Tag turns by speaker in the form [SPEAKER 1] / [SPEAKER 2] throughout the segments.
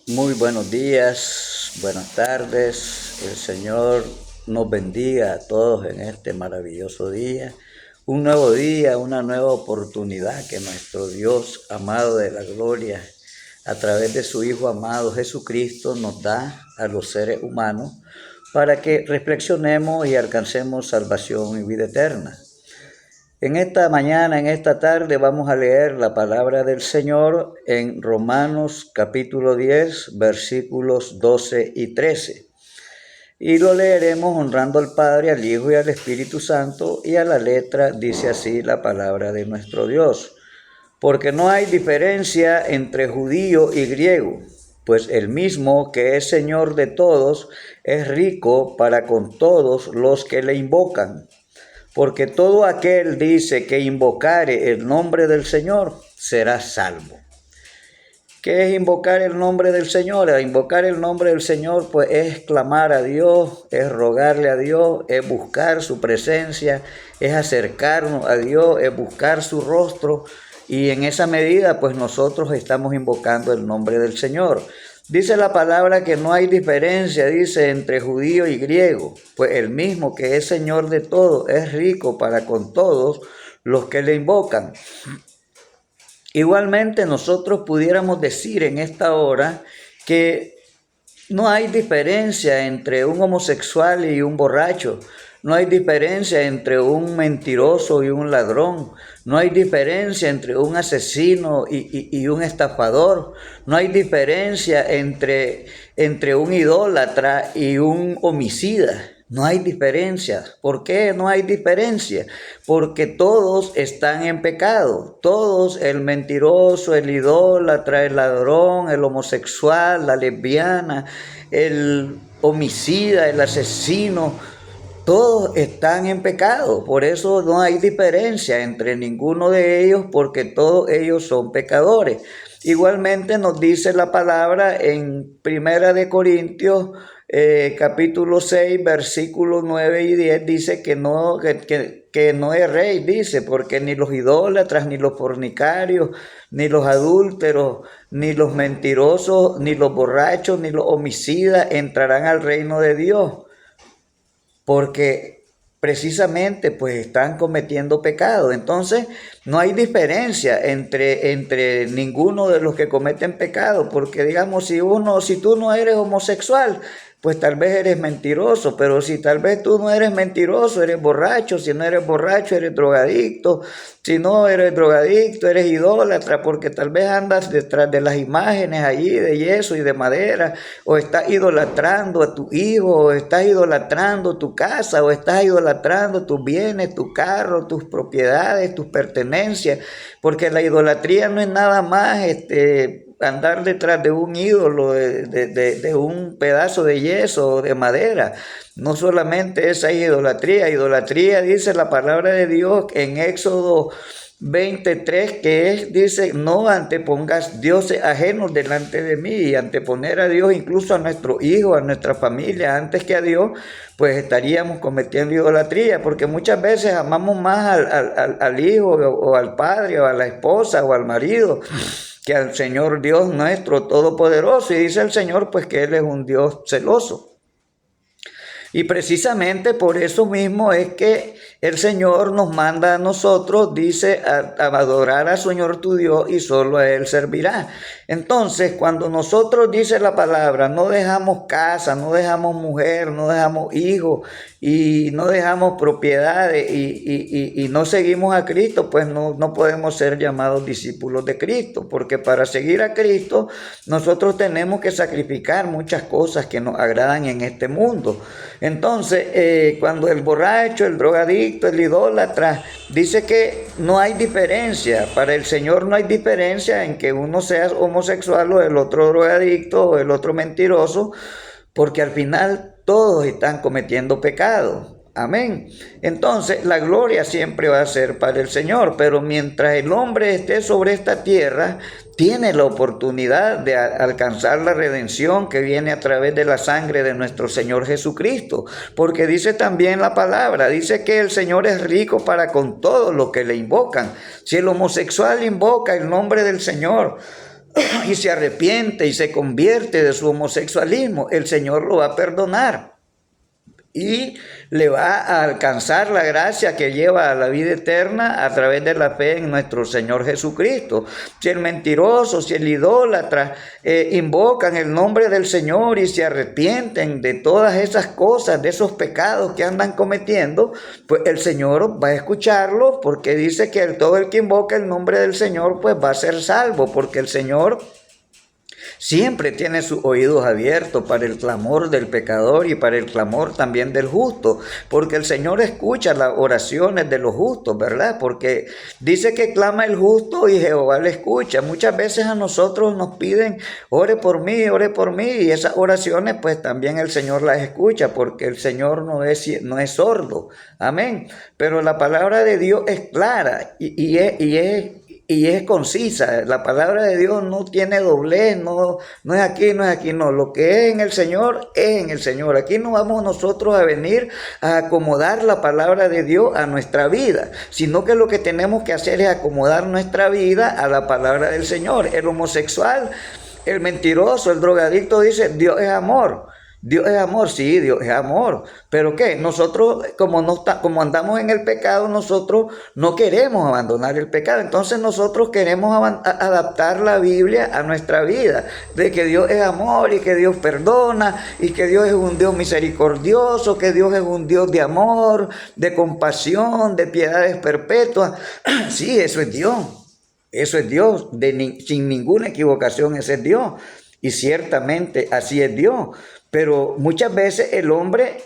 [SPEAKER 1] Muy buenos días, buenas tardes. El Señor nos bendiga a todos en este maravilloso día. Un nuevo día, una nueva oportunidad que nuestro Dios amado de la gloria, a través de su Hijo amado Jesucristo, nos da a los seres humanos para que reflexionemos y alcancemos salvación y vida eterna. En esta mañana, en esta tarde, vamos a leer la palabra del Señor en Romanos capítulo 10, versículos 12 y 13. Y lo leeremos honrando al Padre, al Hijo y al Espíritu Santo, y a la letra dice así la palabra de nuestro Dios. Porque no hay diferencia entre judío y griego, pues el mismo que es Señor de todos es rico para con todos los que le invocan. Porque todo aquel dice que invocare el nombre del Señor será salvo. ¿Qué es invocar el nombre del Señor? Invocar el nombre del Señor pues es clamar a Dios, es rogarle a Dios, es buscar su presencia, es acercarnos a Dios, es buscar su rostro, y en esa medida pues nosotros estamos invocando el nombre del Señor. Dice la palabra que no hay diferencia, dice, entre judío y griego, pues el mismo que es Señor de todo es rico para con todos los que le invocan. Igualmente nosotros pudiéramos decir en esta hora que no hay diferencia entre un homosexual y un borracho. No hay diferencia entre un mentiroso y un ladrón. No hay diferencia entre un asesino y un estafador. No hay diferencia entre un idólatra y un homicida. No hay diferencia. ¿Por qué no hay diferencia? Porque todos están en pecado. Todos, el mentiroso, el idólatra, el ladrón, el homosexual, la lesbiana, el homicida, el asesino, todos están en pecado. Por eso no hay diferencia entre ninguno de ellos, porque todos ellos son pecadores. Igualmente nos dice la palabra en Primera de Corintios capítulo 6, versículos 9 y 10, dice que no es rey, dice, porque ni los idólatras, ni los fornicarios, ni los adúlteros, ni los mentirosos, ni los borrachos, ni los homicidas entrarán al reino de Dios, porque precisamente pues están cometiendo pecado. Entonces no hay diferencia entre ninguno de los que cometen pecado, porque digamos, si tú no eres homosexual, pues tal vez eres mentiroso, pero si tal vez tú no eres mentiroso, eres borracho, si no eres borracho, eres drogadicto, si no eres drogadicto, eres idólatra, porque tal vez andas detrás de las imágenes allí de yeso y de madera, o estás idolatrando a tu hijo, o estás idolatrando tu casa, o estás idolatrando tus bienes, tu carro, tus propiedades, tus pertenencias, porque la idolatría no es nada más andar detrás de un ídolo, de un pedazo de yeso o de madera. No solamente esa idolatría. Idolatría, dice la palabra de Dios en Éxodo 23, dice, no antepongas dioses ajenos delante de mí. Y anteponer a Dios, incluso a nuestros hijos, a nuestra familia, antes que a Dios, pues estaríamos cometiendo idolatría, porque muchas veces amamos más al hijo o al padre o a la esposa o al marido que al Señor Dios nuestro todopoderoso. Y dice el Señor pues que Él es un Dios celoso. Y precisamente por eso mismo es que el Señor nos manda a nosotros, dice, a adorar al Señor tu Dios y solo a Él servirá. Entonces, cuando nosotros, dice la palabra, no dejamos casa, no dejamos mujer, no dejamos hijos y no dejamos propiedades y no seguimos a Cristo, pues no podemos ser llamados discípulos de Cristo, porque para seguir a Cristo nosotros tenemos que sacrificar muchas cosas que nos agradan en este mundo. Entonces, cuando el borracho, el drogadicto, el idólatra, dice que no hay diferencia, para el Señor no hay diferencia en que uno sea homosexual o el otro drogadicto o el otro mentiroso, porque al final todos están cometiendo pecado. Amén. Entonces la gloria siempre va a ser para el Señor, pero mientras el hombre esté sobre esta tierra, tiene la oportunidad de alcanzar la redención que viene a través de la sangre de nuestro Señor Jesucristo, porque dice también la palabra, dice que el Señor es rico para con todos los que le invocan. Si el homosexual invoca el nombre del Señor, y se arrepiente y se convierte de su homosexualismo, el Señor lo va a perdonar y le va a alcanzar la gracia que lleva a la vida eterna a través de la fe en nuestro Señor Jesucristo. Si el mentiroso, si el idólatra invocan el nombre del Señor y se arrepienten de todas esas cosas, de esos pecados que andan cometiendo, pues el Señor va a escucharlos, porque dice que todo el que invoca el nombre del Señor pues va a ser salvo, porque el Señor siempre tiene sus oídos abiertos para el clamor del pecador y para el clamor también del justo, porque el Señor escucha las oraciones de los justos, ¿verdad? Porque dice que clama el justo y Jehová le escucha. Muchas veces a nosotros nos piden, ore por mí, y esas oraciones pues también el Señor las escucha, porque el Señor no es sordo, amén. Pero la palabra de Dios es clara y es concisa. La palabra de Dios no tiene doblez, no es aquí, no. Lo que es en el Señor, es en el Señor. Aquí no vamos nosotros a venir a acomodar la palabra de Dios a nuestra vida, sino que lo que tenemos que hacer es acomodar nuestra vida a la palabra del Señor. El homosexual, el mentiroso, el drogadicto dice, Dios es amor. Dios es amor, sí, Dios es amor. ¿Pero qué? Nosotros, como andamos en el pecado, nosotros no queremos abandonar el pecado. Entonces nosotros queremos adaptar la Biblia a nuestra vida. De que Dios es amor y que Dios perdona y que Dios es un Dios misericordioso, que Dios es un Dios de amor, de compasión, de piedades perpetuas. Sí, eso es Dios. Eso es Dios. Sin ninguna equivocación, ese es Dios. Y ciertamente así es Dios. Pero muchas veces el hombre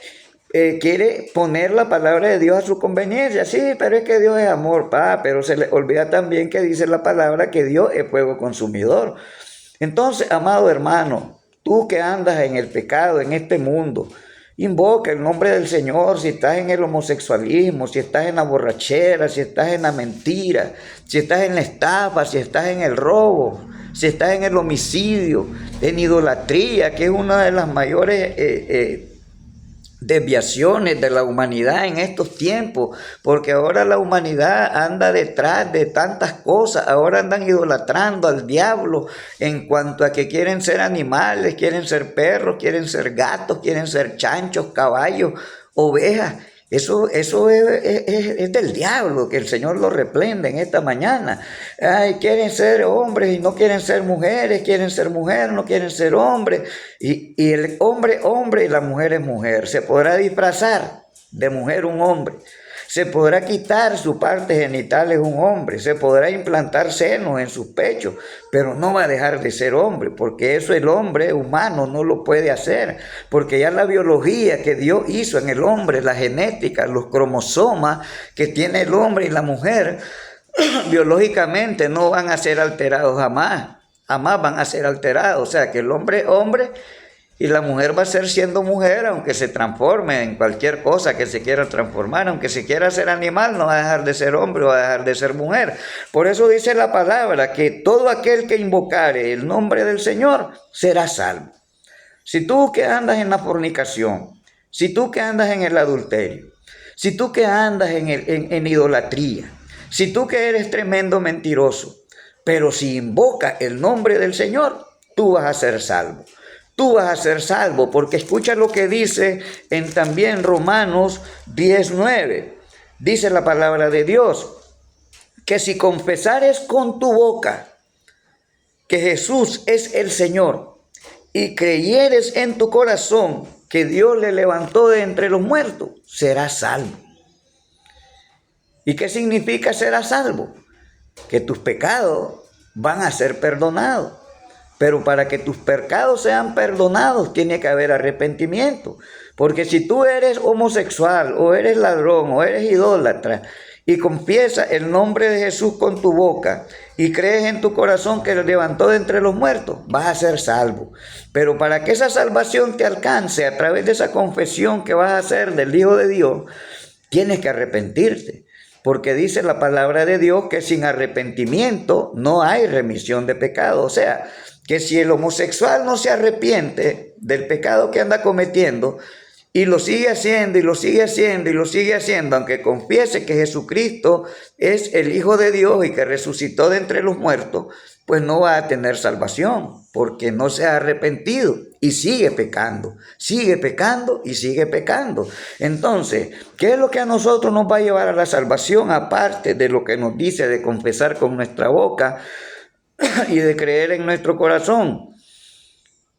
[SPEAKER 1] quiere poner la palabra de Dios a su conveniencia. Sí, pero es que Dios es amor, pero se le olvida también que dice la palabra que Dios es fuego consumidor. Entonces, amado hermano, tú que andas en el pecado, en este mundo, invoca el nombre del Señor. Si estás en el homosexualismo, si estás en la borrachera, si estás en la mentira, si estás en la estafa, si estás en el robo, si estás en el homicidio, en idolatría, que es una de las mayores desviaciones de la humanidad en estos tiempos, porque ahora la humanidad anda detrás de tantas cosas, ahora andan idolatrando al diablo en cuanto a que quieren ser animales, quieren ser perros, quieren ser gatos, quieren ser chanchos, caballos, ovejas. Eso es del diablo, que el Señor lo reprenda en esta mañana. Ay, quieren ser hombres y no quieren ser mujeres, quieren ser mujeres, no quieren ser hombres. Y el hombre y la mujer es mujer. Se podrá disfrazar de mujer un hombre. Se podrá quitar su parte genital en un hombre, se podrá implantar senos en sus pechos, pero no va a dejar de ser hombre, porque eso el hombre humano no lo puede hacer, porque ya la biología que Dios hizo en el hombre, la genética, los cromosomas que tiene el hombre y la mujer, biológicamente no van a ser alterados jamás van a ser alterados. O sea que el hombre es hombre y la mujer va a ser siendo mujer, aunque se transforme en cualquier cosa que se quiera transformar. Aunque se quiera ser animal, no va a dejar de ser hombre o va a dejar de ser mujer. Por eso dice la palabra que todo aquel que invocare el nombre del Señor será salvo. Si tú que andas en la fornicación, si tú que andas en el adulterio, si tú que andas en idolatría, si tú que eres tremendo mentiroso, pero si invocas el nombre del Señor, tú vas a ser salvo. Tú vas a ser salvo, porque escucha lo que dice en también Romanos 10:9. Dice la palabra de Dios, que si confesares con tu boca que Jesús es el Señor y creyeres en tu corazón que Dios le levantó de entre los muertos, serás salvo. ¿Y qué significa ser salvo? Que tus pecados van a ser perdonados. Pero para que tus pecados sean perdonados, tiene que haber arrepentimiento. Porque si tú eres homosexual, o eres ladrón, o eres idólatra, y confiesas el nombre de Jesús con tu boca, y crees en tu corazón que lo levantó de entre los muertos, vas a ser salvo. Pero para que esa salvación te alcance a través de esa confesión que vas a hacer del Hijo de Dios, tienes que arrepentirte. Porque dice la palabra de Dios que sin arrepentimiento no hay remisión de pecado. O sea, que si el homosexual no se arrepiente del pecado que anda cometiendo y lo sigue haciendo, y lo sigue haciendo, y lo sigue haciendo, aunque confiese que Jesucristo es el Hijo de Dios y que resucitó de entre los muertos, pues no va a tener salvación, porque no se ha arrepentido y sigue pecando y sigue pecando. Entonces, ¿qué es lo que a nosotros nos va a llevar a la salvación, aparte de lo que nos dice de confesar con nuestra boca y de creer en nuestro corazón?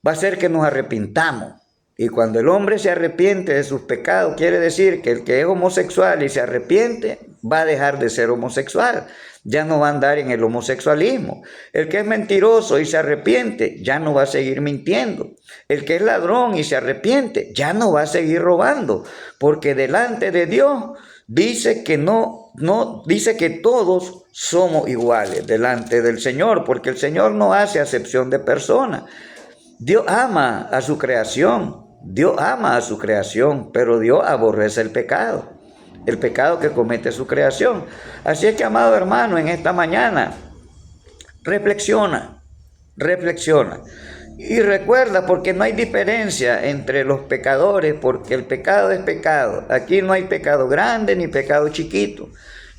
[SPEAKER 1] Va a ser que nos arrepintamos. Y cuando el hombre se arrepiente de sus pecados, quiere decir que el que es homosexual y se arrepiente, va a dejar de ser homosexual. Ya no va a andar en el homosexualismo. El que es mentiroso y se arrepiente, ya no va a seguir mintiendo. El que es ladrón y se arrepiente, ya no va a seguir robando. Porque delante de Dios dice que dice que todos somos iguales delante del Señor, porque el Señor no hace acepción de personas. Dios ama a su creación. Dios ama a su creación, pero Dios aborrece el pecado que comete su creación. Así es que, amado hermano, en esta mañana, reflexiona, y recuerda, porque no hay diferencia entre los pecadores, porque el pecado es pecado. Aquí no hay pecado grande ni pecado chiquito.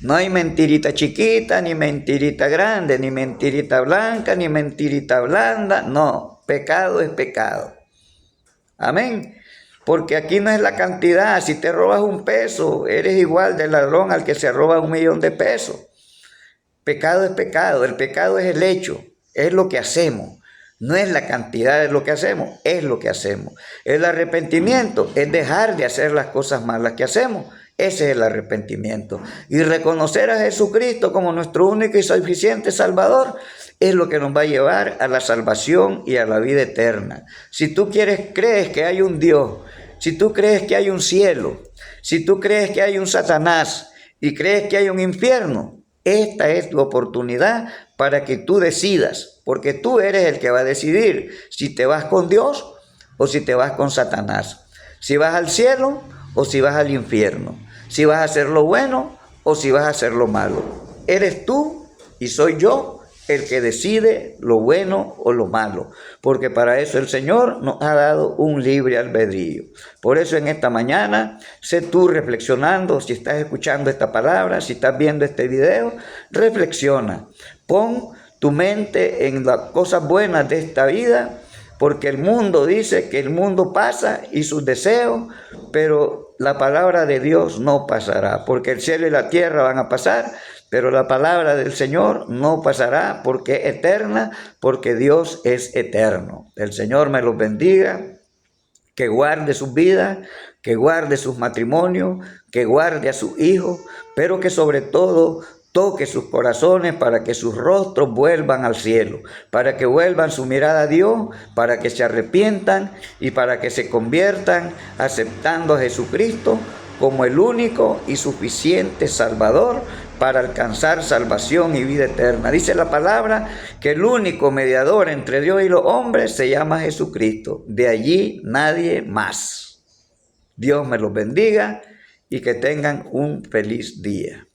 [SPEAKER 1] No hay mentirita chiquita, ni mentirita grande, ni mentirita blanca, ni mentirita blanda. No, pecado es pecado. Amén. Porque aquí no es la cantidad. Si te robas $1, eres igual de ladrón al que se roba $1.000.000 de pesos. Pecado es pecado. El pecado es el hecho. Es lo que hacemos. No es la cantidad de lo que hacemos. Es lo que hacemos. El arrepentimiento es dejar de hacer las cosas malas que hacemos. Ese es el arrepentimiento. Y reconocer a Jesucristo como nuestro único y suficiente Salvador es lo que nos va a llevar a la salvación y a la vida eterna. Si tú crees que hay un Dios, si tú crees que hay un cielo, si tú crees que hay un Satanás y crees que hay un infierno, esta es tu oportunidad para que tú decidas, porque tú eres el que va a decidir si te vas con Dios o si te vas con Satanás, si vas al cielo o si vas al infierno, si vas a hacer lo bueno o si vas a hacer lo malo. Eres tú y soy yo el que decide lo bueno o lo malo, porque para eso el Señor nos ha dado un libre albedrío. Por eso en esta mañana, sé tú reflexionando, si estás escuchando esta palabra, si estás viendo este video, reflexiona, pon tu mente en las cosas buenas de esta vida, porque el mundo dice que el mundo pasa y sus deseos, pero la palabra de Dios no pasará, porque el cielo y la tierra van a pasar, pero la palabra del Señor no pasará, porque es eterna, porque Dios es eterno. El Señor me los bendiga, que guarde sus vidas, que guarde sus matrimonios, que guarde a sus hijos, pero que sobre todo toque sus corazones para que sus rostros vuelvan al cielo, para que vuelvan su mirada a Dios, para que se arrepientan y para que se conviertan aceptando a Jesucristo como el único y suficiente Salvador para alcanzar salvación y vida eterna. Dice la palabra que el único mediador entre Dios y los hombres se llama Jesucristo. De allí nadie más. Dios me los bendiga y que tengan un feliz día.